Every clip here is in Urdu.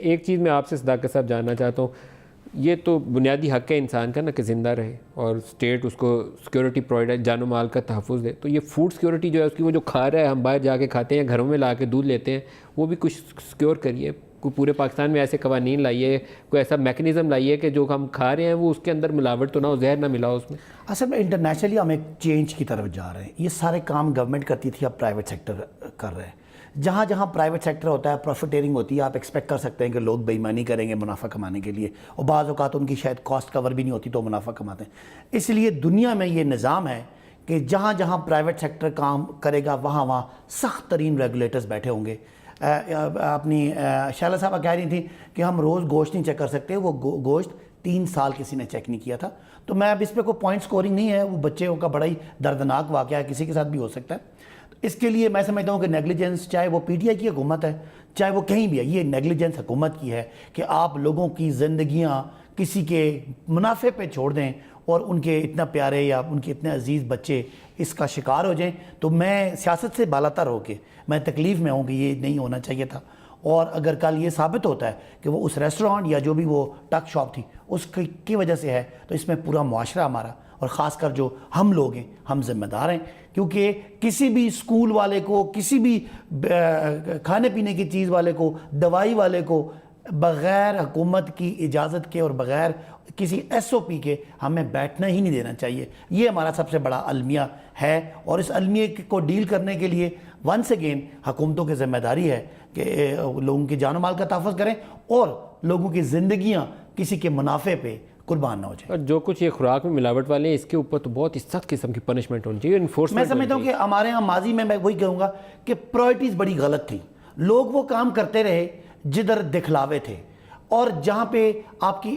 ایک چیز میں آپ سے صداقت صاحب جاننا چاہتا ہوں، یہ تو بنیادی حق ہے انسان کا نا کہ زندہ رہے، اور اسٹیٹ اس کو سیکورٹی پرووائڈ، جان و مال کا تحفظ دے. تو یہ فوڈ سیکورٹی جو ہے اس کی، وہ جو کھا رہا ہے، ہم باہر جا کے کھاتے ہیں، گھروں میں لا کے دودھ لیتے ہیں، وہ بھی کچھ سیکیور کریے. کوئی پورے پاکستان میں ایسے قوانین لائیے، کوئی ایسا میکنزم لائیے کہ جو ہم کھا رہے ہیں وہ اس کے اندر ملاوٹ تو نہ ہو، زہر نہ ملا ہو اس میں. اصل میں انٹرنیشنلی ہم ایک چینج کی طرف جا رہے ہیں. یہ سارے کام گورنمنٹ کرتی تھی، اب پرائیویٹ سیکٹر کر رہے ہیں. جہاں جہاں پرائیویٹ سیکٹر ہوتا ہے، پروفیٹیرنگ ہوتی ہے، آپ ایکسپیکٹ کر سکتے ہیں کہ لوگ بے ایمانی کریں گے منافع کمانے کے لیے، اور بعض اوقات ان کی شاید کاسٹ کور بھی نہیں ہوتی تو منافع کماتے ہیں. اس لیے دنیا میں یہ نظام ہے کہ جہاں جہاں پرائیویٹ سیکٹر کام کرے گا وہاں وہاں سخت ترین ریگولیٹرز بیٹھے ہوں گے. اپنی شائلہ صاحبہ کہہ رہی تھیں کہ ہم روز گوشت نہیں چیک کر سکتے. وہ گوشت 3 سال کسی نے چیک نہیں کیا تھا. تو میں اب اس پہ کوئی پوائنٹ سکورنگ نہیں ہے، وہ بچوں کا بڑا ہی دردناک واقعہ ہے، کسی کے ساتھ بھی ہو سکتا ہے. اس کے لیے میں سمجھتا ہوں کہ نیگلیجنس، چاہے وہ پی ٹی آئی کی حکومت ہے چاہے وہ کہیں بھی ہے، یہ نیگلیجنس حکومت کی ہے کہ آپ لوگوں کی زندگیاں کسی کے منافع پہ چھوڑ دیں اور ان کے اتنا پیارے یا ان کے اتنے عزیز بچے اس کا شکار ہو جائیں. تو میں سیاست سے بالاتر ہو کے میں تکلیف میں ہوں کہ یہ نہیں ہونا چاہیے تھا. اور اگر کل یہ ثابت ہوتا ہے کہ وہ اس ریسٹورانٹ یا جو بھی وہ ٹک شاپ تھی اس کی وجہ سے ہے، تو اس میں پورا معاشرہ ہمارا، اور خاص کر جو ہم لوگ ہیں، ہم ذمہ دار ہیں. کیونکہ کسی بھی اسکول والے کو، کسی بھی کھانے پینے کی چیز والے کو، دوائی والے کو بغیر حکومت کی اجازت کے اور بغیر کسی ایس او پی کے ہمیں بیٹھنا ہی نہیں دینا چاہیے. یہ ہمارا سب سے بڑا المیہ ہے، اور اس المیہ کو ڈیل کرنے کے لیے ونس اگین حکومتوں کی ذمہ داری ہے کہ لوگوں کی جان و مال کا تحفظ کریں اور لوگوں کی زندگیاں کسی کے منافع پہ قربان نہ ہو جائیں. اور جو کچھ یہ خوراک میں ملاوٹ والے ہیں، اس کے اوپر تو بہت سخت قسم کی پنشمنٹ ہونی چاہیے، انفورسمنٹ. میں سمجھتا ہوں کہ ہمارے ہاں ماضی میں وہی کہوں گا کہ پرائرٹیز بڑی غلط تھی. لوگ وہ کام کرتے رہے جدھر دکھلاوے تھے، اور جہاں پہ آپ کی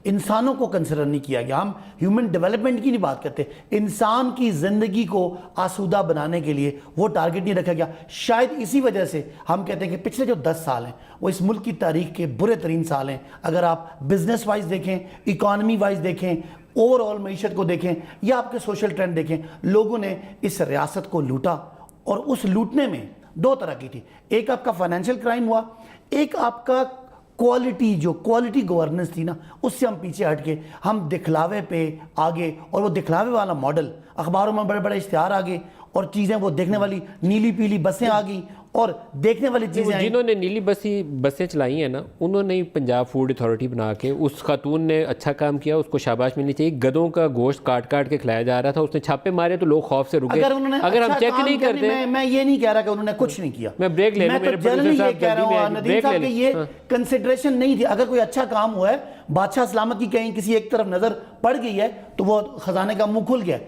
انسانوں کو کنسیڈر نہیں کیا گیا. ہم ہیومن ڈیولپمنٹ کی نہیں بات کرتے، انسان کی زندگی کو آسودہ بنانے کے لیے وہ ٹارگٹ نہیں رکھا گیا. شاید اسی وجہ سے ہم کہتے ہیں کہ پچھلے جو 10 سال ہیں وہ اس ملک کی تاریخ کے برے ترین سال ہیں. اگر آپ بزنس وائز دیکھیں، اکانومی وائز دیکھیں، اوور آل معیشت کو دیکھیں، یا آپ کے سوشل ٹرینڈ دیکھیں، لوگوں نے اس ریاست کو لوٹا. اور اس لوٹنے میں 2 طرح کی تھی. ایک آپ کا فائنینشیل کرائم ہوا، ایک آپ کا کوالٹی گورننس تھی نا، اس سے ہم پیچھے ہٹ کے ہم دکھلاوے پہ آگے. اور وہ دکھلاوے والا ماڈل، اخباروں میں بڑے بڑے اشتہار آگے، اور چیزیں وہ دیکھنے والی نیلی پیلی بسیں آگئی، اور دیکھنے والی چیزیں آئیں. جنہوں نے نیلی بسیں چلائی ہیں نا، انہوں نے پنجاب فوڈ اتھارٹی بنا کے، اس خاتون نے اچھا کام کیا، اس کو شاباش ملنی چاہیے. گدوں کا گوشت کاٹ کے کھلایا جا رہا تھا، اس نے چھاپے مارے تو لوگ خوف سے رکے. اگر ہم چیک نہیں کرتے، میں یہ نہیں کہہ رہا کہ انہوں نے کچھ نہیں کیا، میں بریک لے لوں، میں تو جنرلی یہ کہہ رہا ہوں ندیم صاحب کہ یہ کنسیڈریشن نہیں تھی. اگر کوئی اچھا کام ہوا ہے، بادشاہ سلامت کی کہیں کسی ایک طرف نظر پڑ گئی ہے، تو وہ خزانے کا منہ کھل گیا.